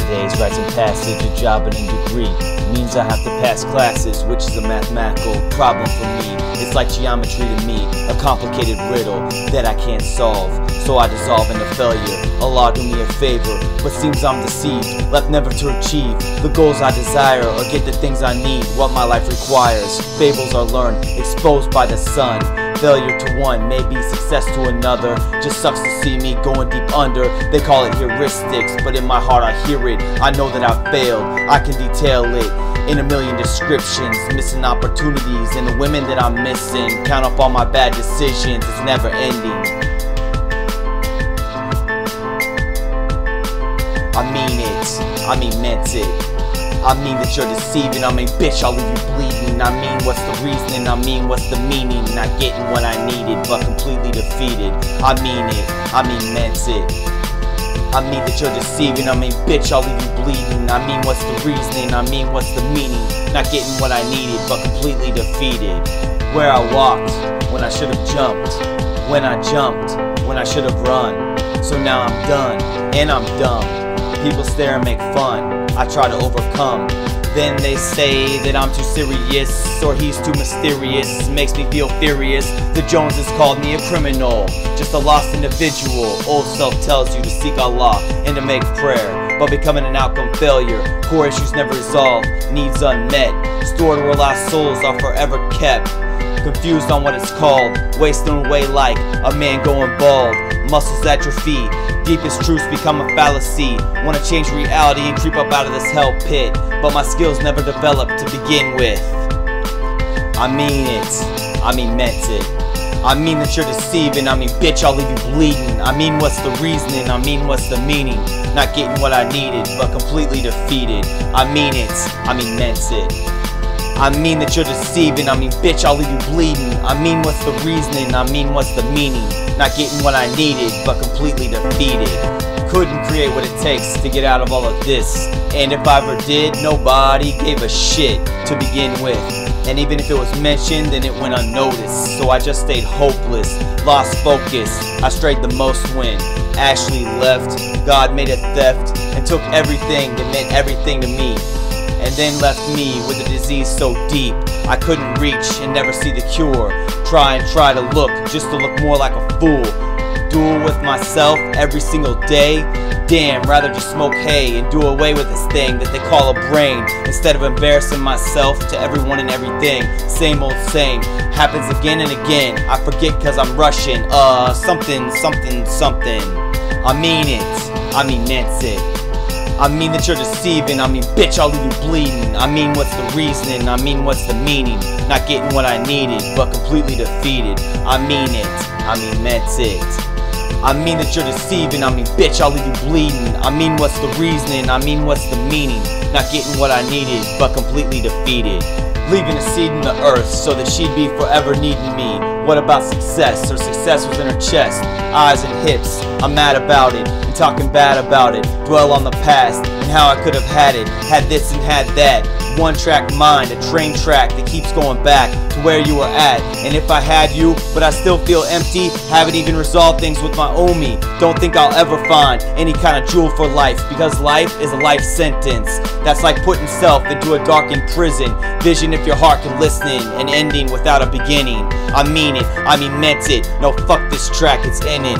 Nowadays, writes in passage, a job and a degree means I have to pass classes, which is a mathematical problem for me. It's like geometry to me, a complicated riddle that I can't solve. So I dissolve into failure. Allah do me a favor, but seems I'm deceived, left never to achieve the goals I desire or get the things I need, what my life requires. Fables are learned, exposed by the sun. Failure to one may be success to another. Just sucks to see me going deep under. They call it heuristics, but in my heart I hear it. I know that I've failed, I can detail it in a million descriptions. Missing opportunities and the women that I'm missing. Count up all my bad decisions, it's never ending. I mean it, I mean meant it. I mean that you're deceiving, I mean bitch I'll leave you bleeding. I mean what's the reasoning, I mean what's the meaning. Not getting what I needed, but completely defeated. I mean it, I mean meant it. I mean that you're deceiving, I mean bitch I'll leave you bleeding. I mean what's the reasoning, I mean what's the meaning. Not getting what I needed, but completely defeated. Where I walked, when I should have jumped. When I jumped, when I should have run. So now I'm done, and I'm dumb. People stare and make fun, I try to overcome. Then they say that I'm too serious, or he's too mysterious. Makes me feel furious. The Joneses called me a criminal, just a lost individual. Old self tells you to seek Allah and to make prayer, but becoming an outcome failure. Core issues never resolved, needs unmet. Stored where lost souls are forever kept. Confused on what it's called, wasting away like a man going bald. Muscles atrophy, deepest truths become a fallacy. Wanna change reality and creep up out of this hell pit, but my skills never developed to begin with. I mean it, I mean meant it. I mean that you're deceiving, I mean bitch I'll leave you bleeding. I mean what's the reasoning, I mean what's the meaning. Not getting what I needed, but completely defeated. I mean it, I mean meant it. I mean that you're deceiving, I mean bitch I'll leave you bleeding. I mean what's the reasoning, I mean what's the meaning. Not getting what I needed, but completely defeated. Couldn't create what it takes to get out of all of this. And if I ever did, nobody gave a shit to begin with. And even if it was mentioned, then it went unnoticed. So I just stayed hopeless, lost focus. I strayed the most when Ashley left. God made a theft and took everything that meant everything to me, and then left me with a disease so deep I couldn't reach and never see the cure. Try to look, just to look more like a fool. Duel with myself every single day. Damn, rather just smoke hay and do away with this thing that they call a brain, instead of embarrassing myself to everyone and everything. Same old same, happens again and again. I forget cause I'm rushing, something. I mean it, I mean meant it. I mean that you're deceiving, I mean bitch I'll leave you bleeding. I mean what's the reasoning, I mean what's the meaning. Not getting what I needed, but completely defeated. I mean it, I mean meant it. I mean that you're deceiving, I mean bitch I'll leave you bleeding. I mean what's the reasoning, I mean what's the meaning. Not getting what I needed, but completely defeated. Leaving a seed in the earth so that she'd be forever needing me. What about success? Her success was in her chest, eyes and hips. I'm mad about it and talking bad about it. Dwell on the past and how I could have had it. Had this and had that. One track mind, a train track that keeps going back to where you were at. And if I had you, but I still feel empty, haven't even resolved things with my own me. Don't think I'll ever find any kind of jewel for life, because life is a life sentence. That's like putting self into a darkened prison. Vision if your heart can listen, and ending without a beginning. I mean it, I mean meant it. No, fuck this track, it's ending.